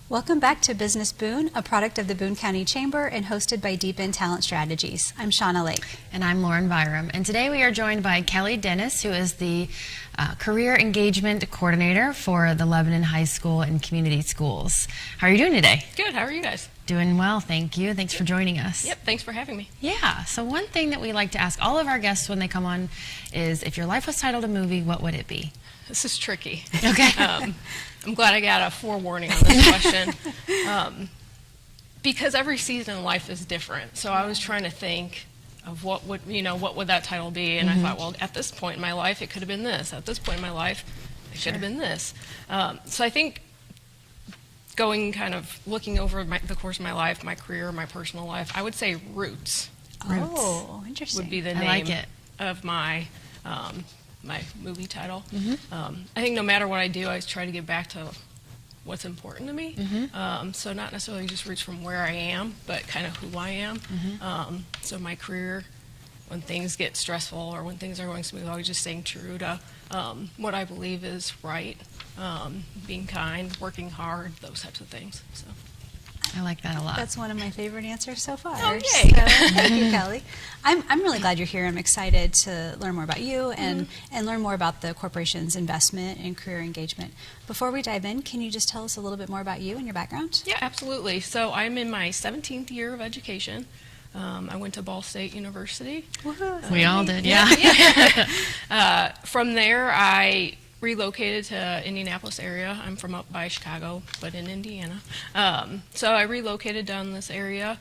Welcome back to Business Boone, a product of the Boone County Chamber and hosted by Deep In Talent Strategies. I'm Shauna Lake. And I'm Lauren Byram. And today we are joined by Kelli Dennis, who is the Career Engagement Coordinator for the Lebanon High School and Community Schools. How are you doing today? Good. How are you guys? Doing well, thank you. Thanks for joining us. Yep, thanks for having me. Yeah, so one thing that we like to ask all of our guests when they come on is, if your life was titled a movie, what would it be? This is tricky. Okay. I'm glad I got a forewarning on this question. Because every season in life is different. So I was trying to think of what would that title be, and I thought, well, at this point in my life, it could have been this. At this point in my life, it could have been this. So I think looking over the course of my life, my career, my personal life, I would say Roots. Oh, interesting. Would be the name of my my movie title. I think no matter what I do, I always try to get back to what's important to me. So not necessarily just roots from where I am, but kind of who I am. So my career, when things get stressful or when things are going smooth, always just staying true to what I believe is right, being kind, working hard, those types of things. So. I like that a lot. That's one of my favorite answers so far. Oh, yay. So, thank you, Kelli. I'm really glad you're here. I'm excited to learn more about you and learn more about the corporation's investment in career engagement. Before we dive in, can you just tell us a little bit more about you and your background? Yeah, absolutely. So I'm in my 17th year of education. I went to Ball State University. We all did, yeah. From there, I relocated to Indianapolis area. I'm from up by Chicago, but in Indiana. So I relocated down this area,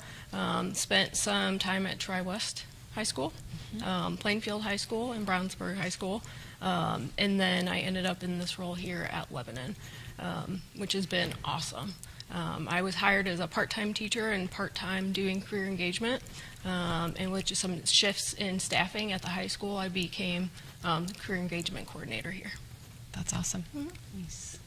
spent some time at Tri-West High School, Plainfield High School, and Brownsburg High School. And then I ended up in this role here at Lebanon, which has been awesome. I was hired as a part-time teacher and part-time doing career engagement. And with just some shifts in staffing at the high school, I became the career engagement coordinator here. That's awesome. Nice.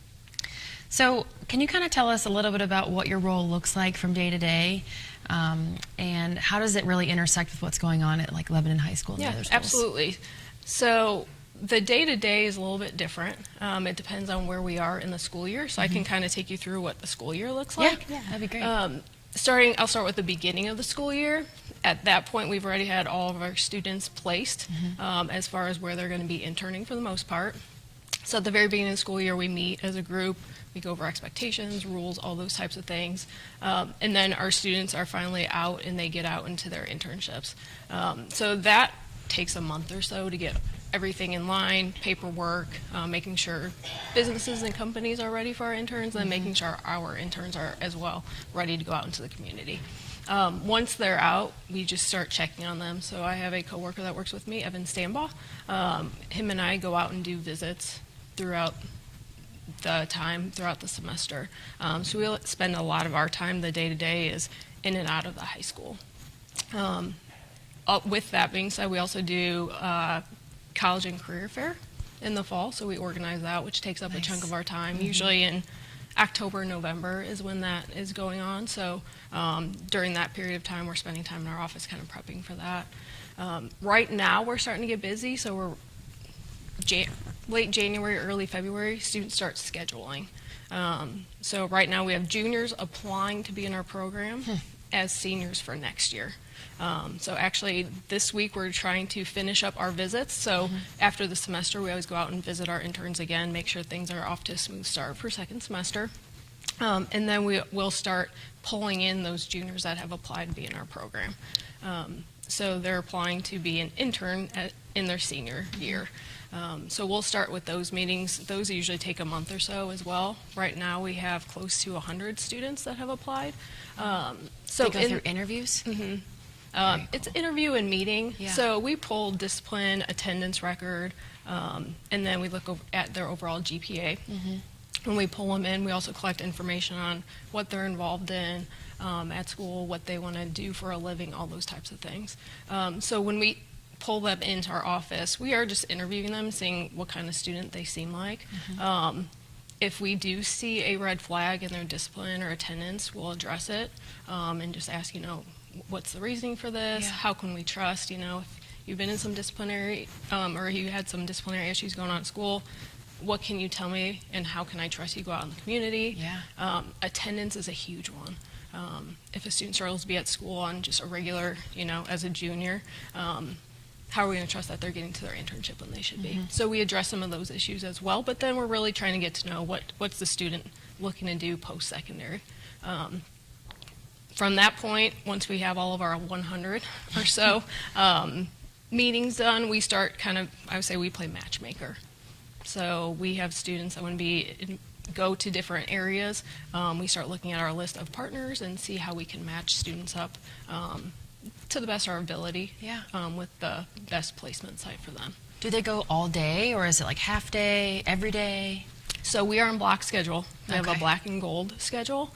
So can you kind of tell us a little bit about what your role looks like from day to day, and how does it really intersect with what's going on at like Lebanon High School and the other schools? Absolutely. So the day-to-day is a little bit different. It depends on where we are in the school year, so I can kind of take you through what the school year looks like. Yeah, that'd be great. I'll start with the beginning of the school year. At that point, we've already had all of our students placed as far as where they're going to be interning for the most part. So at the very beginning of the school year, we meet as a group, we go over expectations, rules, all those types of things. And then our students are finally out and they get out into their internships. So that takes a month or so to get everything in line, paperwork, making sure businesses and companies are ready for our interns, and making sure our interns are as well ready to go out into the community. Once they're out, we just start checking on them. So I have a coworker that works with me, Evan Stambaugh. Him and I go out and do visits throughout the semester. So we'll spend a lot of our time, the day-to-day is in and out of the high school. With that being said, we also do college and career fair in the fall, so we organize that, which takes up a chunk of our time. Usually in October, November is when that is going on. So during that period of time, we're spending time in our office kind of prepping for that. Right now, we're starting to get busy, so we're late January, early February, students start scheduling. So right now we have juniors applying to be in our program as seniors for next year. So actually this week we're trying to finish up our visits. So after the semester, we always go out and visit our interns again, make sure things are off to a smooth start for second semester. And then we'll start pulling in those juniors that have applied to be in our program. So they're applying to be an intern in their senior year. So we'll start with those meetings. Those usually take a month or so as well. Right now we have close to 100 students that have applied. So they go through interviews? It's interview and meeting. Yeah. So we pull discipline, attendance record, and then we look at their overall GPA. When we pull them in, we also collect information on what they're involved in at school, what they want to do for a living, all those types of things. So when we pull them into our office, we are just interviewing them, seeing what kind of student they seem like. If we do see a red flag in their discipline or attendance, we'll address it and just ask, what's the reasoning for this? Yeah. How can we trust? If you've been in some disciplinary or you had some disciplinary issues going on at school, what can you tell me and how can I trust you go out in the community. Yeah. Attendance is a huge one. If a student struggles to be at school on just a regular, as a junior, how are we going to trust that they're getting to their internship when they should be? So we address some of those issues as well, but then we're really trying to get to know what's the student looking to do post-secondary. From that point, once we have all of our 100 or so meetings done, we start I would say we play matchmaker. So we have students that want to go to different areas. We start looking at our list of partners and see how we can match students up to the best of our ability. Yeah. With the best placement site for them. Do they go all day, or is it like half day, every day? So we are on block schedule. We have a Okay. black and gold schedule.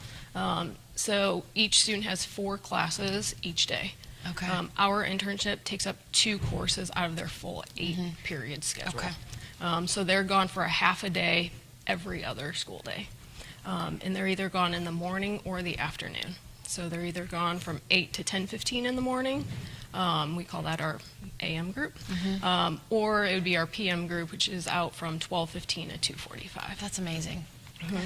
So each student has 4 classes each day. Okay. Our internship takes up 2 courses out of their full 8-period schedule. Okay. So they're gone for a half a day every other school day. And they're either gone in the morning or the afternoon. So they're either gone from 8 to 10:15 in the morning. We call that our AM group. Or it would be our PM group, which is out from 12:15 to 2:45. That's amazing.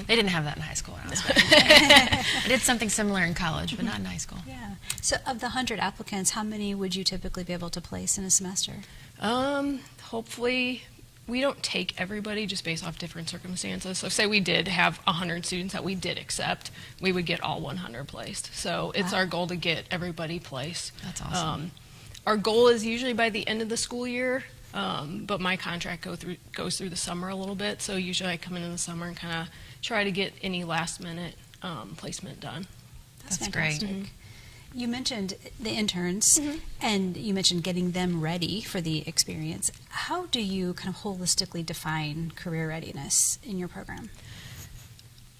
They didn't have that in high school when I was graduating. I did something similar in college, but not in high school. Yeah. So of the 100 applicants, how many would you typically be able to place in a semester? Hopefully, we don't take everybody just based off different circumstances. So say we did have 100 students that we did accept, we would get all 100 placed. So it's Wow. our goal to get everybody placed. That's awesome. Our goal is usually by the end of the school year, but my contract goes through the summer a little bit. So usually I come in the summer and kind of try to get any last minute placement done. That's great. fantastic. You mentioned the interns, and you mentioned getting them ready for the experience. How do you kind of holistically define career readiness in your program?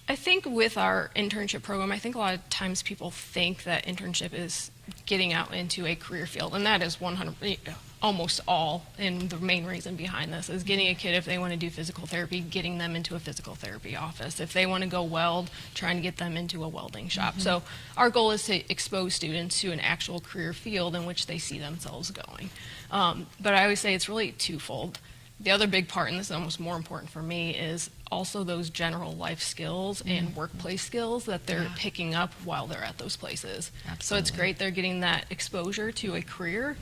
I think with our internship program, I think a lot of times people think that internship is getting out into a career field, and that is 100, almost all, and the main reason behind this is getting a kid, if they want to do physical therapy, getting them into a physical therapy office. If they want to go weld, trying to get them into a welding shop. So our goal is to expose students to an actual career field in which they see themselves going. But I always say it's really twofold. The other big part, and this is almost more important for me, is also those general life skills and workplace skills that they're picking up while they're at those places. Absolutely. So it's great they're getting that exposure to a career,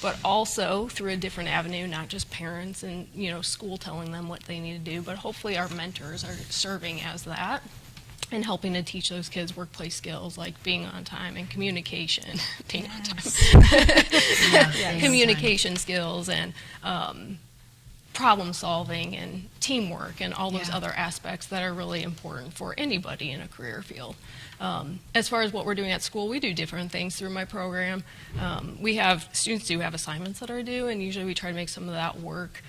but also through a different avenue, not just parents and school telling them what they need to do, but hopefully our mentors are serving as that and helping to teach those kids workplace skills like being on time and communication, being on time, communication skills and problem solving and teamwork and all those other aspects that are really important for anybody in a career field. As far as what we're doing at school, we do different things through my program. Students do have assignments that are due, and usually we try to make some of that work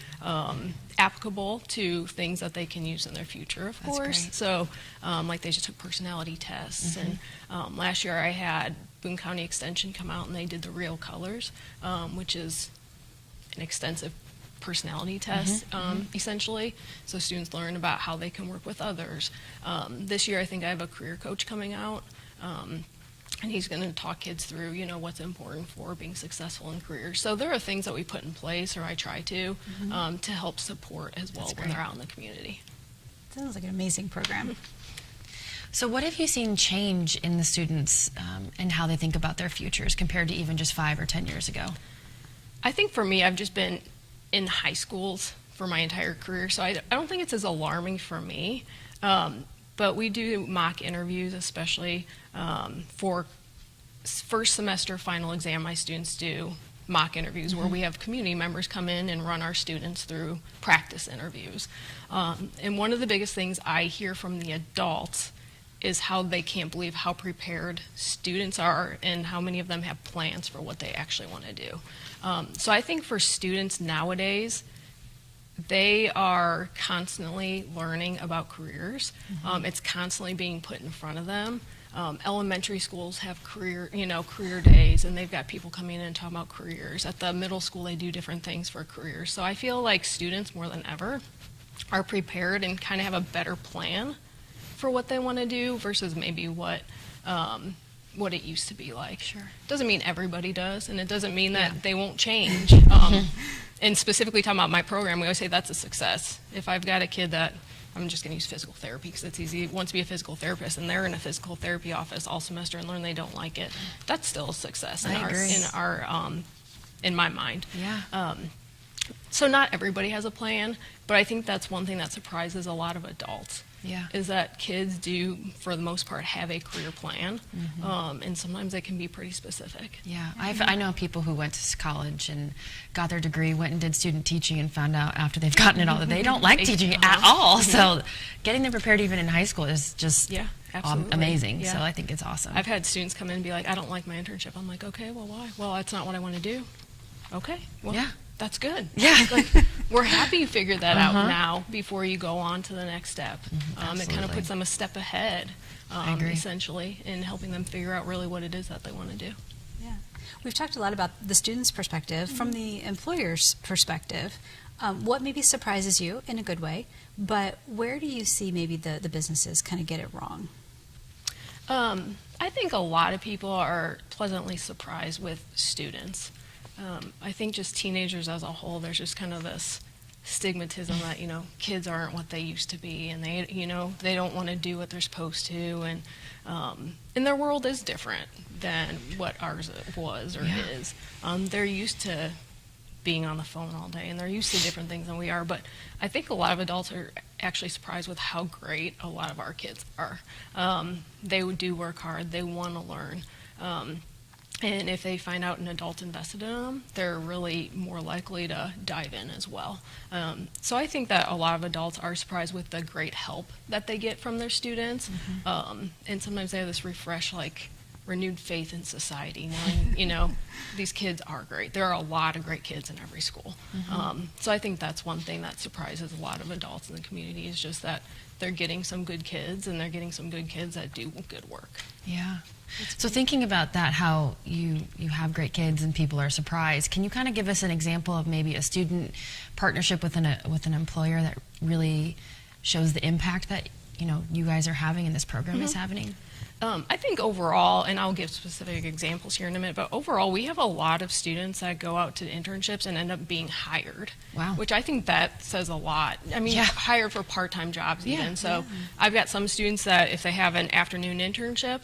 applicable to things that they can use in their future, of That's course. great. So like they just took personality tests, and last year I had Boone County Extension come out and they did the Real Colors, which is an extensive personality test, essentially. So students learn about how they can work with others. This year, I think I have a career coach coming out, and he's going to talk kids through, what's important for being successful in careers. So there are things that we put in place, or I try to help support as well when they're out in the community. Sounds like an amazing program. So what have you seen change in the students and how they think about their futures compared to even just 5 or 10 years ago? I think for me, I've just been in high schools for my entire career, so I don't think it's as alarming for me. But we do mock interviews, especially for first semester final exam. My students do mock interviews where we have community members come in and run our students through practice interviews. And one of the biggest things I hear from the adults is how they can't believe how prepared students are and how many of them have plans for what they actually want to do. So I think for students nowadays, they are constantly learning about careers. It's constantly being put in front of them. Elementary schools have career days, and they've got people coming in and talking about careers. At the middle school, they do different things for careers. So I feel like students more than ever are prepared and kind of have a better plan for what they want to do versus maybe what it used to be like. Sure. Doesn't mean everybody does, and it doesn't mean that they won't change. And specifically talking about my program, we always say that's a success. If I've got a kid that, I'm just going to use physical therapy because it's easy, wants to be a physical therapist, and they're in a physical therapy office all semester and learn they don't like it, that's still a success in my mind. Yeah. So not everybody has a plan, but I think that's one thing that surprises a lot of adults. Yeah. Is that kids do, for the most part, have a career plan, and sometimes they can be pretty specific. Yeah, I know people who went to college and got their degree, went and did student teaching, and found out after they've gotten it all that they don't like teaching at all. So getting them prepared even in high school is just amazing. Yeah. So I think it's awesome. I've had students come in and be like, I don't like my internship. I'm like, okay, well, why? Well, that's not what I want to do. Okay, well, Yeah. that's good. Yeah. Like, we're happy you figured that out now before you go on to the next step. It kind absolutely. of puts them a step ahead, I agree. essentially, in helping them figure out really what it is that they want to do. Yeah. We've talked a lot about the student's perspective. From the employer's perspective, what maybe surprises you in a good way, but where do you see maybe the businesses kind of get it wrong? I think a lot of people are pleasantly surprised with students. I think just teenagers as a whole, there's just kind of this stigmatism that, kids aren't what they used to be, and they don't want to do what they're supposed to, and their world is different than what ours was or is. They're used to being on the phone all day, and they're used to different things than we are, but I think a lot of adults are actually surprised with how great a lot of our kids are. They do work hard, they want to learn. And if they find out an adult invested in them, they're really more likely to dive in as well. So I think that a lot of adults are surprised with the great help that they get from their students. And sometimes they have this renewed faith in society, knowing, these kids are great. There are a lot of great kids in every school. So I think that's one thing that surprises a lot of adults in the community, is just that they're getting some good kids, and they're getting some good kids that do good work. Yeah. So thinking about that, how you have great kids and people are surprised, can you kind of give us an example of maybe a student partnership with an employer that really shows the impact that you guys are having and this program is having? I think overall, and I'll give specific examples here in a minute, but overall we have a lot of students that go out to internships and end up being hired. Wow. Which I think that says a lot. I mean, hired for part-time jobs even. So I've got some students that if they have an afternoon internship,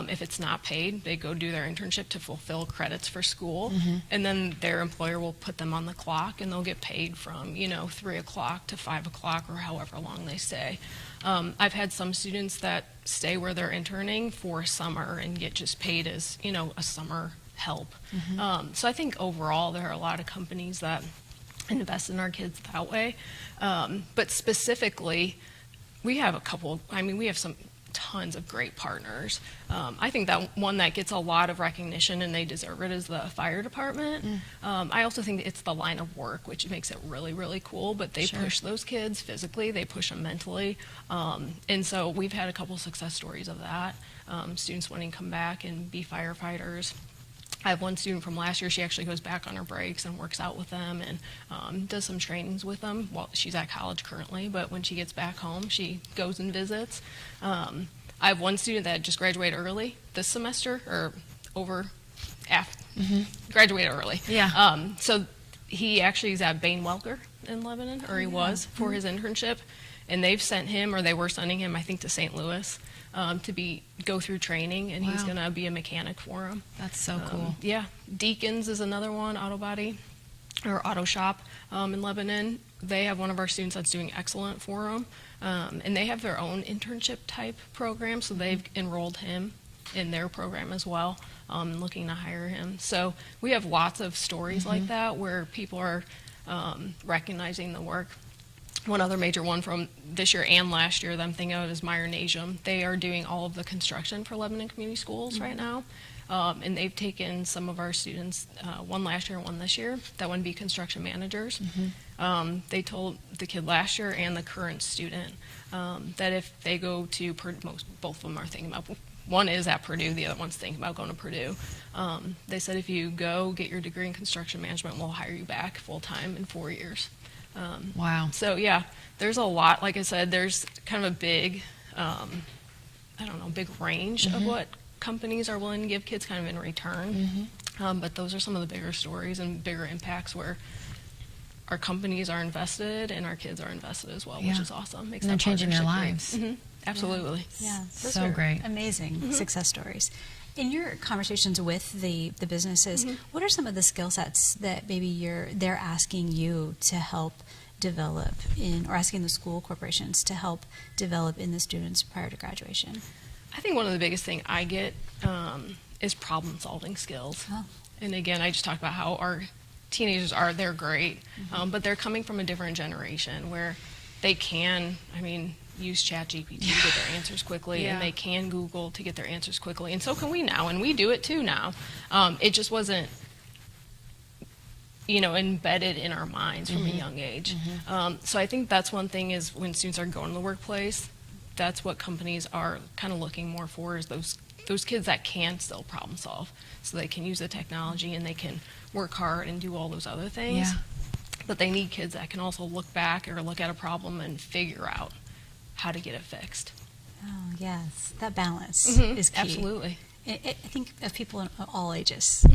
if it's not paid, they go do their internship to fulfill credits for school, and then their employer will put them on the clock, and they'll get paid from 3 o'clock to 5 o'clock or however long they stay. I've had some students that stay where they're interning for summer and get just paid as a summer help. So I think overall there are a lot of companies that invest in our kids that way, but specifically we have we have some tons of great partners. I think that one that gets a lot of recognition, and they deserve it, is the fire department. I also think it's the line of work, which makes it really, really cool, but they push those kids physically, they push them mentally, and so we've had a couple success stories of that. Students wanting to come back and be firefighters. I have one student from last year, she actually goes back on her breaks and works out with them and does some trainings with them. Well, she's at college currently, but when she gets back home, she goes and visits. I have one student that just graduated early this semester, or graduated early. Yeah. So he actually is at Bain Welker in Lebanon, or he was, for his internship. And they've sent him, or they were sending him, I think, to St. Louis to go through training, and he's going to be a mechanic for him. That's so cool. Yeah. Deacons is another one, auto shop in Lebanon. They have one of our students that's doing excellent for them, and they have their own internship type program, so they've enrolled him in their program as well, looking to hire him. So we have lots of stories like that where people are recognizing the work. One other major one from this year and last year that I'm thinking of is Meyer Nasium. They are doing all of the construction for Lebanon Community Schools right now. And they've taken some of our students, one last year and one this year, that want to be construction managers. They told the kid last year and the current student that if they go to both of them are thinking about, one is at Purdue, the other one's thinking about going to Purdue. They said if you go get your degree in construction management, we'll hire you back full-time in 4 years. Wow. So yeah, there's a lot. Like I said, there's kind of a big, big range of what companies are willing to give kids kind of in return. But those are some of the bigger stories and bigger impacts where our companies are invested and our kids are invested as well, which Yeah. is awesome. Makes And they're that changing their partnership great. lives. Absolutely. Yeah, those So are great. amazing success stories. In your conversations with the businesses, what are some of the skill sets that maybe they're asking you to help develop in, or asking the school corporations to help develop in the students prior to graduation? I think one of the biggest thing I get is problem solving skills. Oh. And again, I just talked about how our teenagers they're great, but they're coming from a different generation where they can, use ChatGPT to get their answers quickly, Yeah. and they can Google to get their answers quickly, and so can we now, and we do it too now. It just wasn't, embedded in our minds from a young age. So I think that's one thing is when students are going to the workplace, that's what companies are kind of looking more for, is those kids that can still problem solve, so they can use the technology and they can work hard and do all those other things. Yeah. But they need kids that can also look back or look at a problem and figure out how to get it fixed. Oh, yes. That balance is key. Absolutely. I think of people in all ages.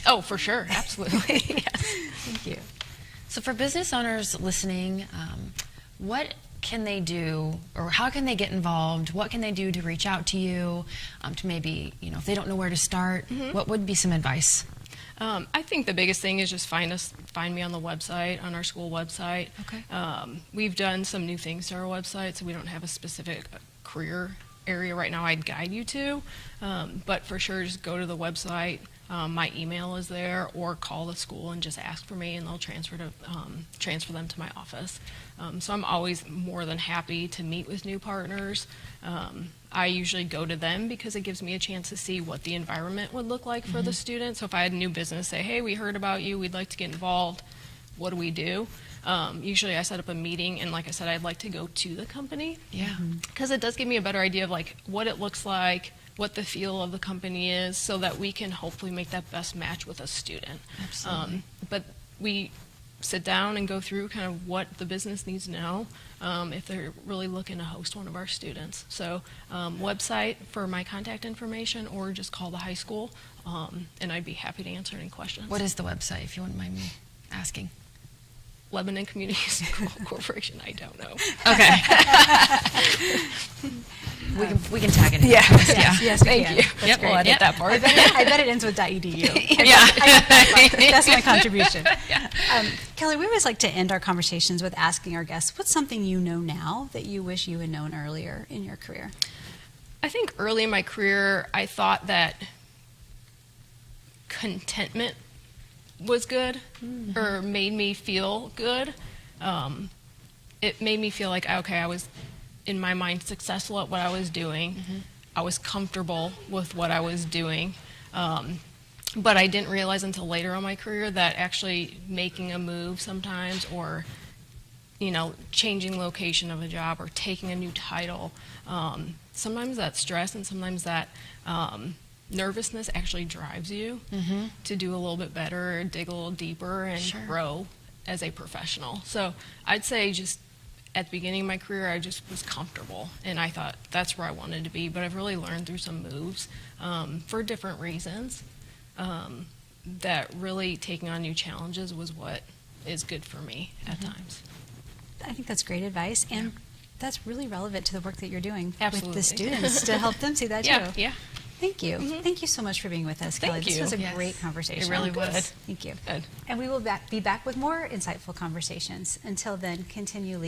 Oh, for sure. Absolutely. Yes. Thank you. So for business owners listening, what can they do, or how can they get involved? What can they do to reach out to you, to maybe, if they don't know where to start, what would be some advice? I think the biggest thing is just find me on the website, on our school website. Okay. We've done some new things to our website, so we don't have a specific career area right now I'd guide you to. But for sure, just go to the website. My email is there, or call the school and just ask for me, and they'll transfer them to my office. So I'm always more than happy to meet with new partners. I usually go to them because it gives me a chance to see what the environment would look like for the student. So if I had a new business say, hey, we heard about you, we'd like to get involved, what do we do? Usually I set up a meeting, and like I said, I'd like to go to the company. Yeah. Because it does give me a better idea of what it looks like, what the feel of the company is, so that we can hopefully make that best match with a student. Absolutely. But we sit down and go through kind of what the business needs to know if they're really looking to host one of our students. So website for my contact information, or just call the high school, and I'd be happy to answer any questions. What is the website, if you wouldn't mind me asking? Lebanon Community School Corporation, I don't know. Okay. we can tag it in. Yes, Thank you. That's Yep, great. we'll edit that part. I bet it ends with .edu. Yeah. That's my contribution. Kelli, we always like to end our conversations with asking our guests, what's something you know now that you wish you had known earlier in your career? I think early in my career, I thought that contentment was good, or made me feel good. It made me feel like, okay, I was, in my mind, successful at what I was doing. I was comfortable with what I was doing. But I didn't realize until later in my career that actually making a move sometimes, or changing location of a job, or taking a new title, sometimes that stress and sometimes that nervousness actually drives you to do a little bit better, or dig a little deeper, and grow as a professional. So I'd say just at the beginning of my career, I just was comfortable, and I thought that's where I wanted to be. But I've really learned through some moves for different reasons that really taking on new challenges was what is good for me at times. I think that's great advice, and that's really relevant to the work that you're doing with Absolutely. the students to help them see that too. Yeah. Thank you. Thank you so much for being with us, Thank Kelli. This you. was a Yes. great conversation. It really was. Thank you. Good. And we will be back with more insightful conversations. Until then, continue leading.